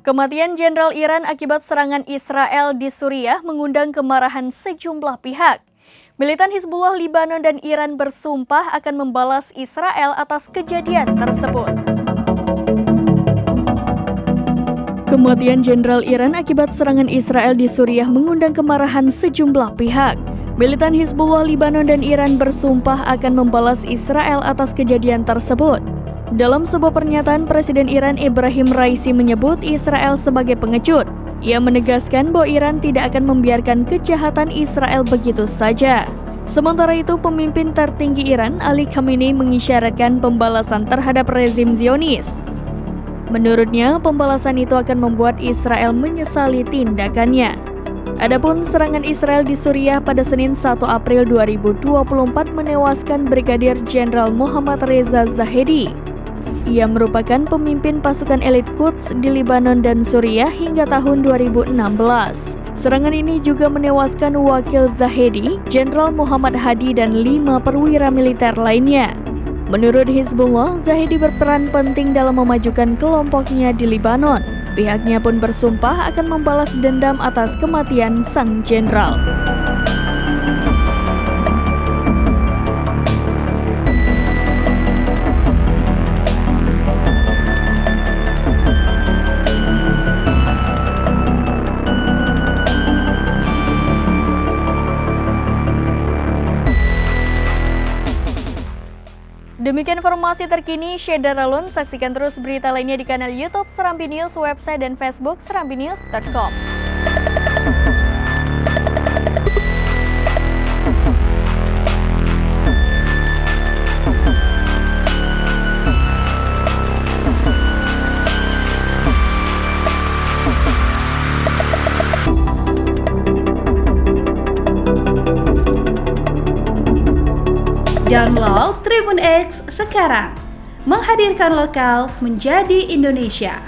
Kematian Jenderal Iran akibat serangan Israel di Suriah mengundang kemarahan sejumlah pihak. Militan Hizbullah Libanon dan Iran bersumpah akan membalas Israel atas kejadian tersebut. Kematian Jenderal Iran akibat serangan Israel di Suriah mengundang kemarahan sejumlah pihak. Militan Hizbullah Libanon dan Iran bersumpah akan membalas Israel atas kejadian tersebut. Dalam sebuah pernyataan, Presiden Iran Ibrahim Raisi menyebut Israel sebagai pengecut. Ia menegaskan bahwa Iran tidak akan membiarkan kejahatan Israel begitu saja. Sementara itu, pemimpin tertinggi Iran, Ali Khamenei, mengisyaratkan pembalasan terhadap rezim Zionis. Menurutnya, pembalasan itu akan membuat Israel menyesali tindakannya. Adapun serangan Israel di Suriah pada Senin 1 April 2024 menewaskan Brigadir Jenderal Mohammad Reza Zahedi. Ia merupakan pemimpin pasukan elit Quds di Libanon dan Suriah hingga tahun 2016. Serangan ini juga menewaskan wakil Zahedi, Jenderal Muhammad Hadi dan 5 perwira militer lainnya. Menurut Hizbullah, Zahedi berperan penting dalam memajukan kelompoknya di Libanon. Pihaknya pun bersumpah akan membalas dendam atas kematian sang jenderal. Demikian informasi terkini Syedar Alun. Saksikan terus berita lainnya di kanal YouTube Serambi News, website dan Facebook serambinews.com. Download Tribun X sekarang, menghadirkan lokal menjadi Indonesia.